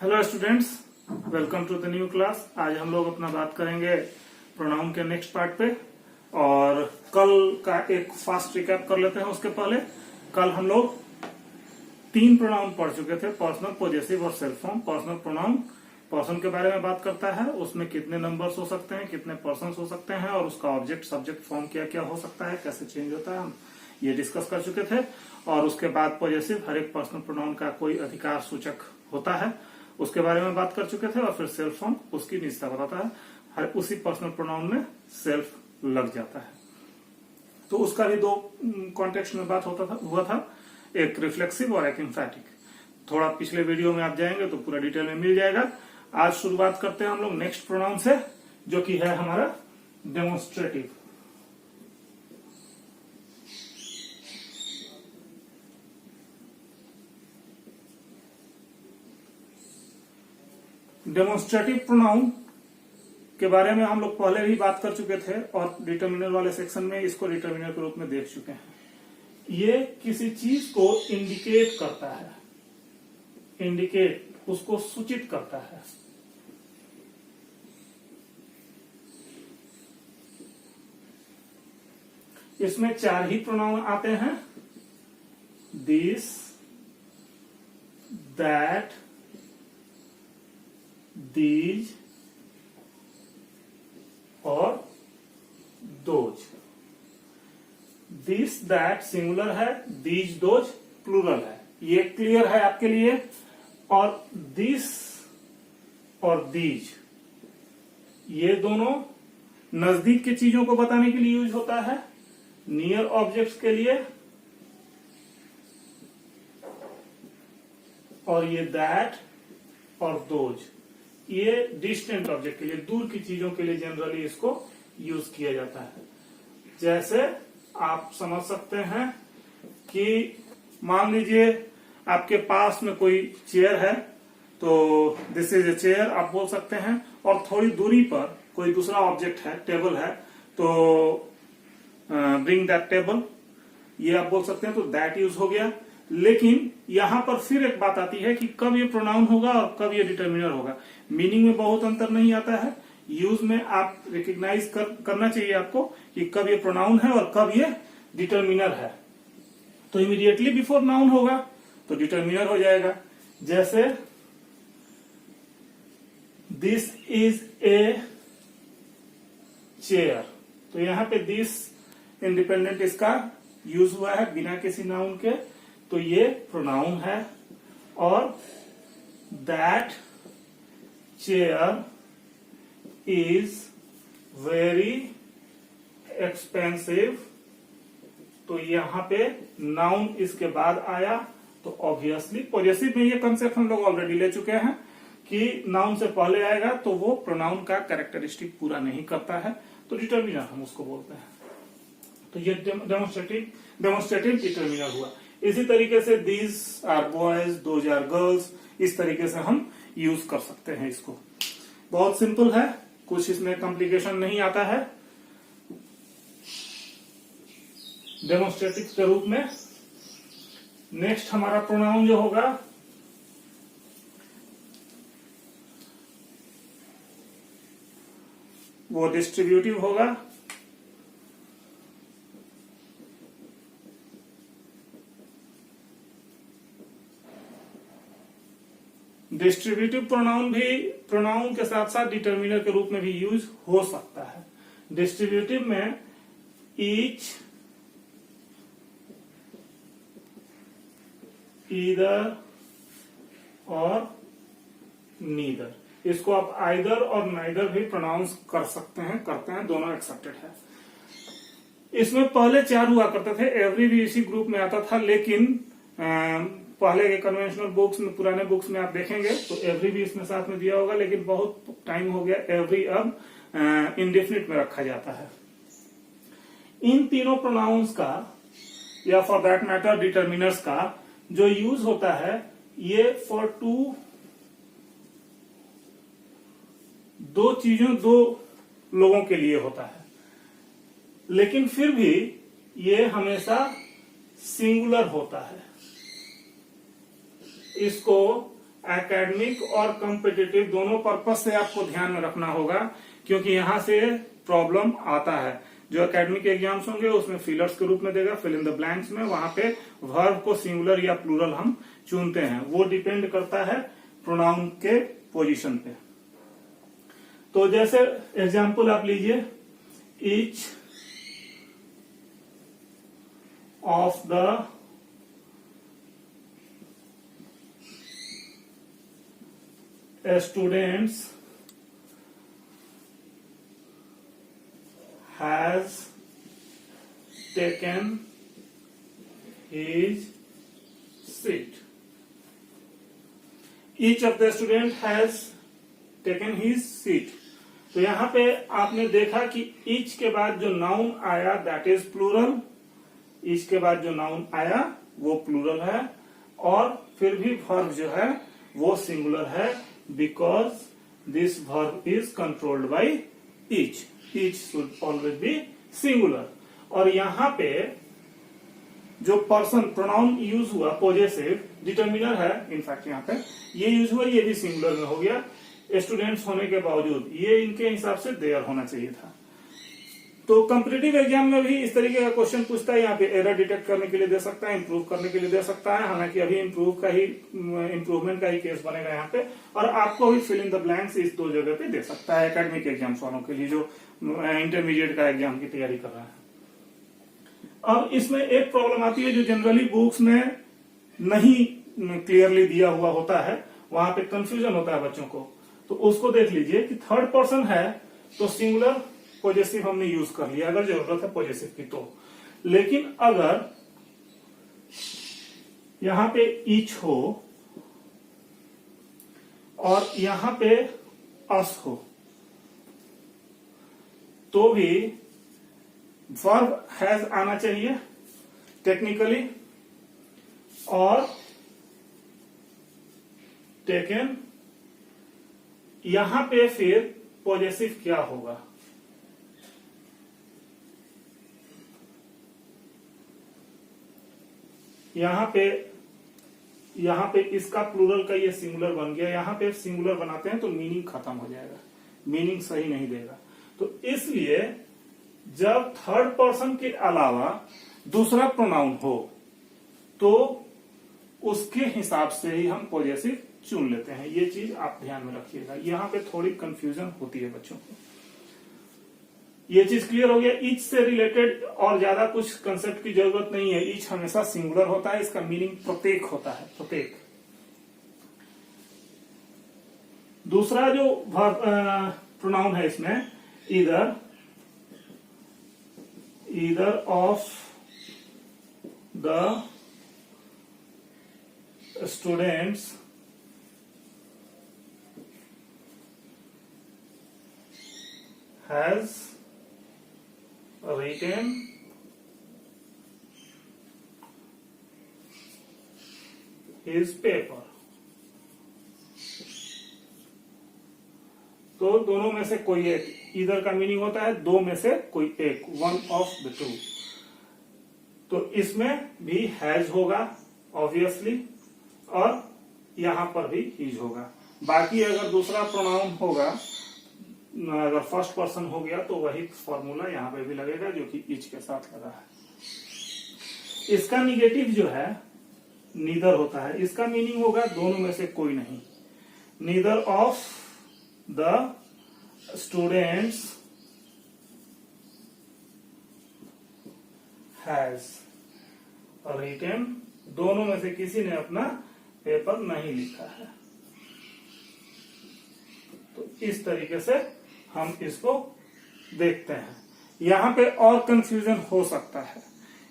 Hello students, welcome to the new class. आज हम लोग अपना बात करेंगे प्रोनाउन के नेक्स्ट पार्ट पे। और कल का एक फास्ट रिकैप कर लेते हैं। उसके पहले कल हम लोग 3 प्रोनाउन पढ़ चुके थे, पर्सनल, पॉजेसिव और self form. Personal pronoun person के बारे में बात करता है, उसमें कितने नंबर्स हो सकते हैं, कितने पर्सन हो सकते हैं और उसका ऑब्जेक्ट सब्जेक्ट फॉर्म क्या क्या हो सकता है, कैसे चेंज होता है, हम ये डिस्कस कर चुके थे। और उसके बाद पॉजेसिव, हर एक पर्सनल प्रोनाउन का कोई अधिकार सूचक होता है, उसके बारे में बात कर चुके थे। और फिर सेल्फ फॉर्म उसकी निजता बताता है, हर उसी पर्सनल प्रोनाउन में सेल्फ लग जाता है। तो उसका भी 2 कॉन्टेक्स्ट में बात हुआ था, एक रिफ्लेक्सिव और एक एम्फैटिक। थोड़ा पिछले वीडियो में आप जाएंगे तो पूरा डिटेल में मिल जाएगा। आज शुरुआत करते हैं हम लोग नेक्स्ट प्रोनाउन से, जो कि है हमारा डेमोन्स्ट्रेटिव। डेमोन्स्ट्रेटिव प्रोनाउन के बारे में हम लोग पहले भी बात कर चुके थे और डिटर्मिनर वाले सेक्शन में इसको डिटर्मिनर के रूप में देख चुके हैं। ये किसी चीज को इंडिकेट करता है, इंडिकेट उसको सूचित करता है। इसमें 4 ही प्रोनाउन आते हैं, दिस, दैट, दीज और दोज। दिस दैट सिंगुलर है, दीज दोज प्लूरल है, ये क्लियर है आपके लिए। और दिस और दीज ये दोनों नजदीक की चीजों को बताने के लिए यूज होता है, नियर ऑब्जेक्ट्स के लिए। और ये दैट और दोज ये डिस्टेंट ऑब्जेक्ट के लिए, दूर की चीजों के लिए जनरली इसको यूज किया जाता है। जैसे आप समझ सकते हैं कि मान लीजिए आपके पास में कोई चेयर है, तो दिस इज ए चेयर आप बोल सकते हैं। और थोड़ी दूरी पर कोई दूसरा ऑब्जेक्ट है, टेबल है, तो ब्रिंग दैट टेबल, ये आप बोल सकते हैं। तो दैट यूज हो गया। लेकिन यहां पर फिर एक बात आती है कि कब ये प्रोनाउन होगा और कब ये डिटर्मिनर होगा। मीनिंग में बहुत अंतर नहीं आता है, यूज में आप रिकॉग्नाइज करना चाहिए आपको कि कब ये प्रोनाउन है और कब ये डिटर्मिनर है। तो इमीडिएटली बिफोर नाउन होगा तो डिटर्मिनर हो जाएगा। जैसे दिस इज ए चेयर, तो यहां पे दिस इंडिपेंडेंट इसका यूज हुआ है बिना किसी नाउन के, तो ये प्रोनाउन है। और that chair is very expensive, तो यहां पे नाउन इसके बाद आया, तो ऑब्वियसली पॉजेसिव में ये कंसेप्ट हम लोग ऑलरेडी ले चुके हैं कि नाउन से पहले आएगा तो वो प्रोनाउन का कैरेक्टरिस्टिक पूरा नहीं करता है, तो डिटर्मिनर हम उसको बोलते हैं। तो ये डेमोन्स्ट्रेटिव डिटर्मिनर हुआ। इसी तरीके से these are boys, those are girls, इस तरीके से हम यूज कर सकते हैं इसको। बहुत सिंपल है, कुछ इसमें कॉम्प्लिकेशन नहीं आता है। डेमोन्स्ट्रेटिव के रूप में नेक्स्ट हमारा प्रोनाउन जो होगा वो डिस्ट्रीब्यूटिव होगा। डिस्ट्रीब्यूटिव प्रोनाउन भी प्रोनाउन के साथ साथ डिटर्मिनर के रूप में भी यूज हो सकता है। डिस्ट्रीब्यूटिव में ईच, ईदर और नीदर, इसको आप आइदर और नाइदर भी प्रोनाउंस कर सकते हैं, करते हैं, दोनों एक्सेप्टेड है। इसमें पहले 4 हुआ करते थे, एवरी भी इसी ग्रुप में आता था। लेकिन पहले के कन्वेंशनल बुक्स में, पुराने बुक्स में आप देखेंगे तो एवरी भी इसमें साथ में दिया होगा, लेकिन बहुत टाइम हो गया एवरी अब इंडेफिनिट में रखा जाता है। इन तीनों प्रोनाउंस का या फॉर दैट मैटर डिटर्मिनर्स का जो यूज होता है, ये फॉर दो लोगों के लिए होता है। लेकिन फिर भी ये हमेशा सिंगुलर होता है। इसको एकेडमिक और कॉम्पिटिटिव दोनों पर्पज से आपको ध्यान में रखना होगा, क्योंकि यहां से प्रॉब्लम आता है। जो एकेडमिक एग्जाम्स होंगे उसमें फिलर्स के रूप में देगा, फिल इन द ब्लैंक्स में, वहां पे वर्ब को सिंगुलर या प्लूरल हम चुनते हैं, वो डिपेंड करता है प्रोनाउन के पोजीशन पे। तो जैसे एग्जाम्पल आप लीजिए, each of the students has taken his seat. Each of the student has taken his seat. तो यहां पे आपने देखा कि each के बाद जो नाउन आया दैट इज प्लूरल, each के बाद जो नाउन आया वो प्लूरल है, और फिर भी वर्ब जो है वो सिंगुलर है, because this verb is controlled by each. each should always be singular. और यहां पे जो पर्सन प्रोनाउन यूज हुआ पॉजेसिव डिटर्मिनर है, इनफैक्ट यहाँ पे ये यूज हुआ, ये भी सिंगुलर में हो गया स्टूडेंट्स होने के बावजूद, ये इनके हिसाब से देयर होना चाहिए था। तो कॉम्पिटिटिव एग्जाम में भी इस तरीके का क्वेश्चन पूछता है, यहाँ पे एरर डिटेक्ट करने के लिए दे सकता है, इंप्रूव करने के लिए दे सकता है, हालांकि अभी इंप्रूवमेंट का ही केस बनेगा यहाँ पे, और आपको भी फिल इन द ब्लैंक्स इस दो जगह पे दे सकता है एकेडमिक एग्जाम्स वालों के लिए जो इंटरमीडिएट का एग्जाम की तैयारी कर रहा है। अब इसमें एक प्रॉब्लम आती है जो जनरली बुक्स में नहीं क्लियरली दिया हुआ होता है, वहां पे कंफ्यूजन होता है बच्चों को, तो उसको देख लीजिए कि थर्ड पर्सन है तो सिंगुलर पॉजेसिव हमने यूज कर लिया अगर जरूरत है पॉजेसिव की तो, लेकिन अगर यहां पे ईच हो और यहां पे अस हो तो भी वर्ब हैज आना चाहिए टेक्निकली, और टेकन, यहां पे फिर पॉजेसिव क्या होगा, यहां पे इसका प्लूरल का ये सिंगुलर बन गया, यहां पे सिंगुलर बनाते हैं तो मीनिंग खत्म हो जाएगा, मीनिंग सही नहीं देगा। तो इसलिए जब थर्ड पर्सन के अलावा दूसरा प्रोनाउन हो तो उसके हिसाब से ही हम पॉजेसिव चुन लेते हैं, ये चीज आप ध्यान में रखिएगा, यहां पे थोड़ी कंफ्यूजन होती है बच्चों को। ये चीज क्लियर हो गया। ईच से रिलेटेड और ज्यादा कुछ कंसेप्ट की जरूरत नहीं है, ईच हमेशा सिंगुलर होता है, इसका मीनिंग प्रत्येक होता है, प्रत्येक। दूसरा जो प्रोनाउन है इसमें either of the students has written his paper। तो दोनों में से कोई एक, इधर का मीनिंग होता है दो में से कोई एक, वन ऑफ द टू। तो इसमें भी हैज होगा ऑब्वियसली, और यहां पर भी हीज होगा। बाकी अगर दूसरा प्रोनाउन होगा, अगर फर्स्ट पर्सन हो गया तो वही फॉर्मूला यहां पे भी लगेगा जो कि ईच के साथ लगा है। इसका निगेटिव जो है नीदर होता है, इसका मीनिंग होगा दोनों में से कोई नहीं। Neither of the students has written, दोनों में से किसी ने अपना पेपर नहीं लिखा है। तो इस तरीके से हम इसको देखते हैं। यहां पे और कंफ्यूजन हो सकता है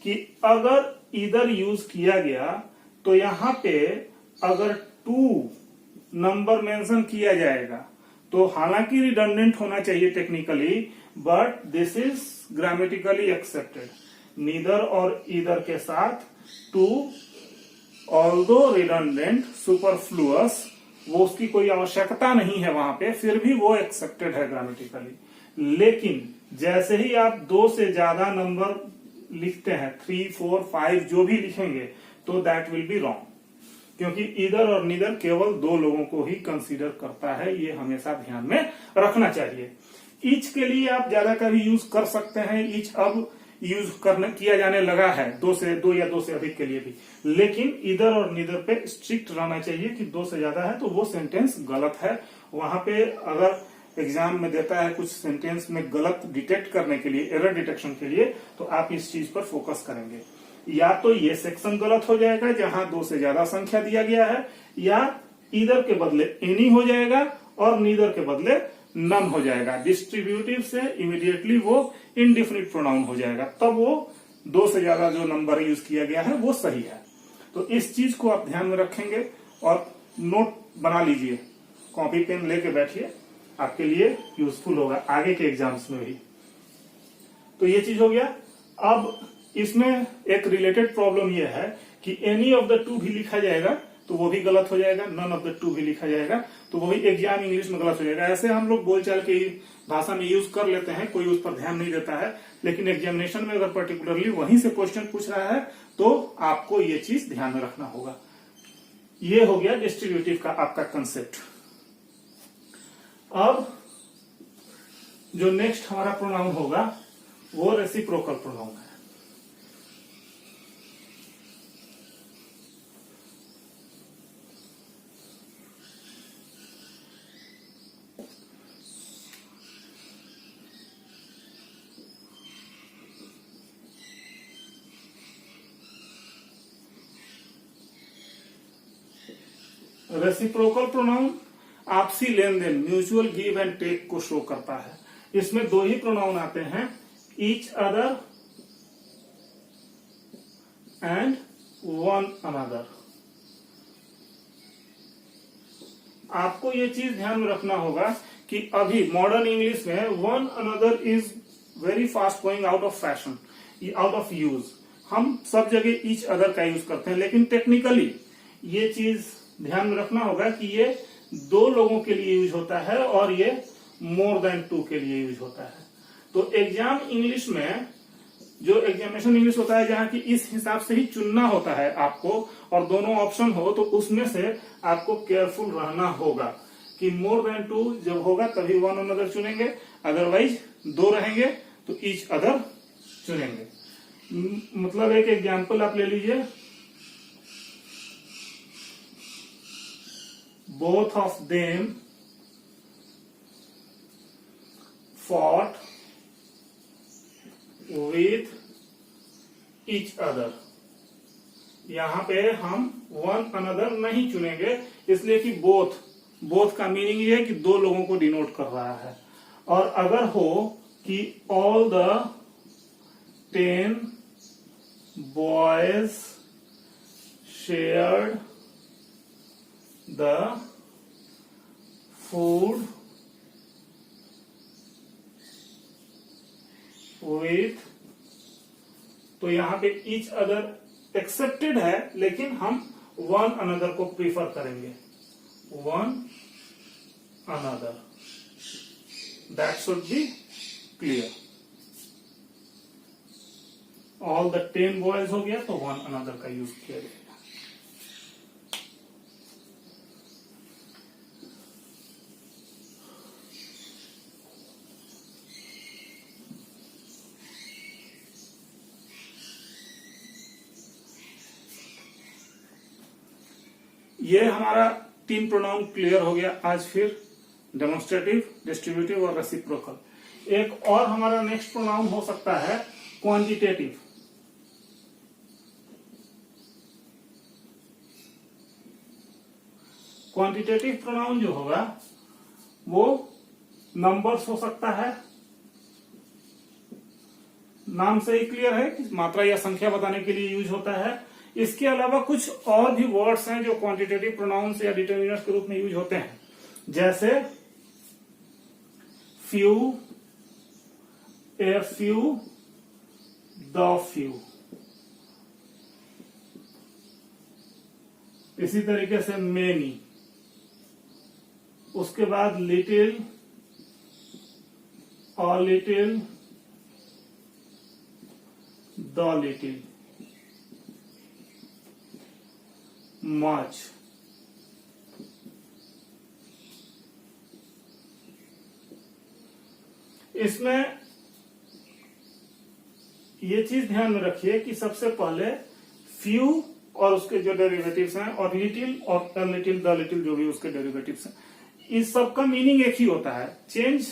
कि अगर इधर यूज किया गया तो यहां पे अगर 2 नंबर मेंशन किया जाएगा तो हालांकि रिडंडेंट होना चाहिए technically, but this is grammatically accepted. Neither और इधर के साथ 2 ऑल्दो रिडंडेंट, सुपरफ्लुअस, वो उसकी कोई आवश्यकता नहीं है वहां पे, फिर भी वो एक्सेप्टेड है ग्रामेटिकली। लेकिन जैसे ही आप 2 से ज्यादा नंबर लिखते हैं, 3, 4, 5 जो भी लिखेंगे, तो दैट विल बी रॉन्ग। क्योंकि ईदर और नीदर केवल दो लोगों को ही कंसीडर करता है, ये हमेशा ध्यान में रखना चाहिए। ईच के लिए आप ज्यादा का भी यूज कर सकते हैं, ईच अब यूज किया जाने लगा है दो या दो से अधिक के लिए भी, लेकिन ईदर और नीदर पे स्ट्रिक्ट रहना चाहिए कि दो से ज्यादा है तो वो सेंटेंस गलत है। वहां पे अगर एग्जाम में देता है कुछ सेंटेंस में गलत डिटेक्ट करने के लिए, एरर डिटेक्शन के लिए, तो आप इस चीज पर फोकस करेंगे। या तो ये सेक्शन गलत हो जाएगा जहां दो से ज्यादा संख्या दिया गया है, या ईदर के बदले एनी हो जाएगा और नीदर के बदले नन हो जाएगा। डिस्ट्रीब्यूटिव से इमीडिएटली वो इनडिफिनिट प्रोनाउन हो जाएगा, तब वो दो से ज्यादा जो नंबर यूज किया गया है वो सही है। तो इस चीज को आप ध्यान में रखेंगे और नोट बना लीजिए, कॉपी पेन लेके बैठिए, आपके लिए यूजफुल होगा आगे के एग्जाम्स में भी। तो ये चीज हो गया। अब इसमें एक रिलेटेड प्रॉब्लम यह है कि एनी ऑफ द टू भी लिखा जाएगा तो वो भी गलत हो जाएगा, नन ऑफ द टू भी लिखा जाएगा तो वो भी एग्जाम इंग्लिश में गलत हो जाएगा। ऐसे हम लोग बोलचाल की भाषा में यूज कर लेते हैं, कोई उस पर ध्यान नहीं देता है, लेकिन एग्जामिनेशन में अगर पर्टिकुलरली वहीं से क्वेश्चन पूछ रहा है तो आपको ये चीज ध्यान में रखना होगा। ये हो गया डिस्ट्रीब्यूटिव का आपका कंसेप्ट। अब जो नेक्स्ट हमारा प्रोनाउन होगा वो रेसिप्रोकल प्रोनाउन है। रेसिप्रोकल प्रोनाउन आपसी लेन देन, म्यूचुअल गिव एंड टेक को शो करता है। इसमें दो ही प्रोनाउन आते हैं, each other and one another. आपको ये चीज ध्यान में रखना होगा कि अभी मॉडर्न इंग्लिश में one another is very fast going out of fashion, out of use. हम सब जगह ईच अदर का यूज करते हैं, लेकिन टेक्निकली ये चीज ध्यान में रखना होगा कि ये दो लोगों के लिए यूज होता है और ये मोर देन टू के लिए यूज होता है। तो एग्जाम इंग्लिश में जो एग्जामिनेशन इंग्लिश होता है, जहां की इस हिसाब से ही चुनना होता है आपको और दोनों ऑप्शन हो, तो उसमें से आपको केयरफुल रहना होगा कि मोर देन टू जब होगा तभी वन अनदर चुनेंगे, अदरवाइज दो रहेंगे तो ईच अदर चुनेंगे। मतलब एक एग्जाम्पल आप ले लीजिए, both of them fought with each other। यहां पे हम वन अनदर नहीं चुनेंगे, इसलिए कि बोथ का मीनिंग ये है कि दो लोगों को डिनोट कर रहा है। और अगर हो कि all the 10 boys shared the food with, तो यहां पे each other एक्सेप्टेड है, लेकिन हम वन अनदर को प्रीफर करेंगे, one another. That should be clear. All the 10 boys हो गया तो वन अनदर का यूज किया गया। ये हमारा 3 प्रोनाउन क्लियर हो गया। आज फिर डेमोन्स्ट्रेटिव, डिस्ट्रीब्यूटिव और रेसिप्रोकल। एक और हमारा नेक्स्ट प्रोनाउन हो सकता है क्वांटिटेटिव। क्वांटिटेटिव प्रोनाउन जो होगा वो नंबर्स हो सकता है, नाम से ही क्लियर है कि मात्रा या संख्या बताने के लिए यूज होता है। इसके अलावा कुछ और भी वर्ड्स हैं जो क्वांटिटेटिव प्रोनाउंस या डिटर्मिनर्स के रूप में यूज होते हैं, जैसे few, a few, the few. इसी तरीके से मेनी, उसके बाद little, a little, the little. much। इसमें ये चीज ध्यान में रखिए कि सबसे पहले few और उसके जो डेरिवेटिव्स हैं और लिटिल और लिटिल द लिटिल जो भी उसके डेरिवेटिव्स हैं, इस सब का मीनिंग एक ही होता है। चेंज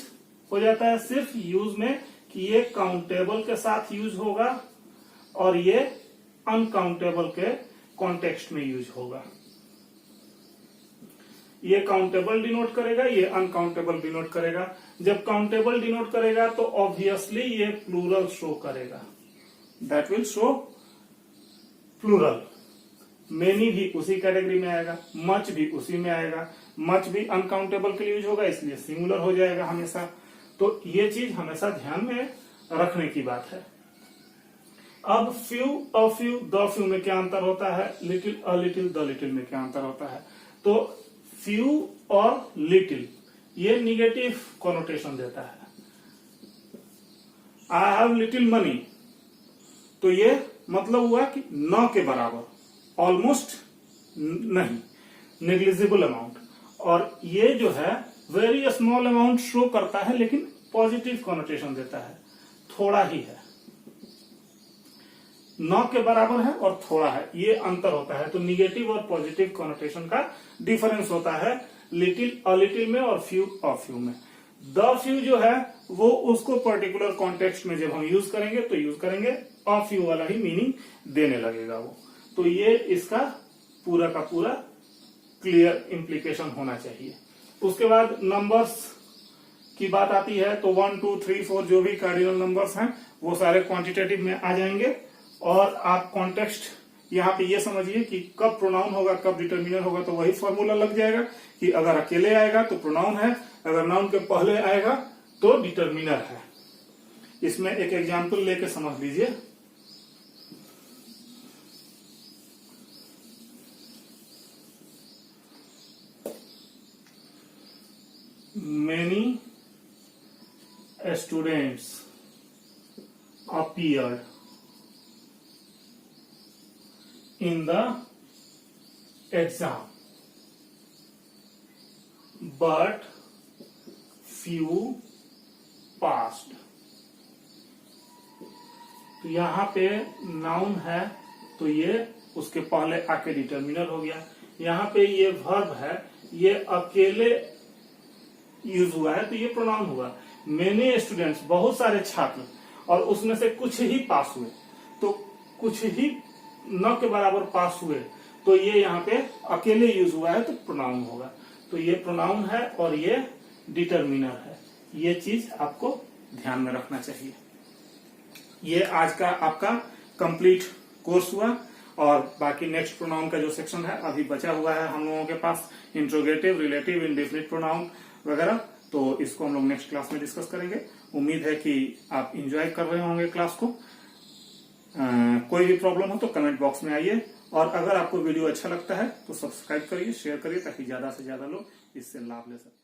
हो जाता है सिर्फ यूज में कि ये काउंटेबल के साथ यूज होगा और ये अनकाउंटेबल के कॉन्टेक्स्ट में यूज होगा। ये काउंटेबल डिनोट करेगा, ये अनकाउंटेबल डिनोट करेगा। जब काउंटेबल डिनोट करेगा तो ऑब्वियसली ये प्लूरल शो करेगा, that will show plural. Many भी उसी कैटेगरी में आएगा, मच भी उसी में आएगा। मच भी अनकाउंटेबल के लिए यूज होगा, इसलिए सिंगुलर हो जाएगा हमेशा। तो ये चीज हमेशा ध्यान में रखने की बात है। अब few, a few, the few में क्या अंतर होता है, little, a little, the little में क्या अंतर होता है। तो फ्यू और लिटिल ये निगेटिव कॉनोटेशन देता है। आई हैव लिटिल मनी, तो ये मतलब हुआ कि न के बराबर, ऑलमोस्ट नहीं, नेग्लिजिबल अमाउंट। और ये जो है वेरी स्मॉल अमाउंट शो करता है लेकिन पॉजिटिव कॉनोटेशन देता है, थोड़ा ही है। न के बराबर है और थोड़ा है, ये अंतर होता है। तो निगेटिव और पॉजिटिव कॉनोटेशन का डिफरेंस होता है लिटिल, अ लिटिल में और फ्यू, अ फ्यू में। द फ्यू जो है वो उसको पर्टिकुलर कॉन्टेक्स्ट में जब हम यूज करेंगे तो यूज करेंगे, अ फ्यू वाला ही मीनिंग देने लगेगा वो। तो ये इसका पूरा का पूरा क्लियर इंप्लीकेशन होना चाहिए। उसके बाद नंबर्स की बात आती है तो 1, 2, 3, 4 जो भी कार्डिनल नंबर्स हैं वो सारे क्वांटिटेटिव में आ जाएंगे। और आप कॉन्टेक्स्ट यहाँ पे ये समझिए कि कब प्रोनाउन होगा कब डिटर्मिनर होगा, तो वही फॉर्मूला लग जाएगा कि अगर अकेले आएगा तो प्रोनाउन है, अगर नाउन के पहले आएगा तो डिटर्मिनर है। इसमें एक एग्जाम्पल लेके समझ लीजिए। Many students appeared in the exam, but few passed। तो यहाँ पे नाउन है तो ये उसके पहले आके डिटर्मिनर हो गया। यहाँ पे ये वर्ब है, ये अकेले यूज हुआ है तो ये प्रोनाउन हुआ। मेनी स्टूडेंट्स, बहुत सारे छात्र, और उसमें से कुछ ही पास हुए, तो कुछ ही न के बराबर पास हुए, तो ये यहाँ पे अकेले यूज हुआ है तो प्रोनाउन होगा। तो ये प्रोनाउन है और ये डिटर्मिनर है। ये चीज आपको ध्यान में रखना चाहिए। ये आज का आपका कंप्लीट कोर्स हुआ। और बाकी नेक्स्ट प्रोनाउन का जो सेक्शन है अभी बचा हुआ है हम लोगों के पास, इंट्रोगेटिव, रिलेटिव, इंडेफिनिट प्रोनाउन वगैरह, तो इसको हम लोग नेक्स्ट क्लास में डिस्कस करेंगे। उम्मीद है कि आप एंजॉय कर रहे होंगे क्लास को। कोई भी प्रॉब्लम हो तो कमेंट बॉक्स में आइए, और अगर आपको वीडियो अच्छा लगता है तो सब्सक्राइब करिए, शेयर करिए, ताकि ज्यादा से ज्यादा लोग इससे लाभ ले सकें।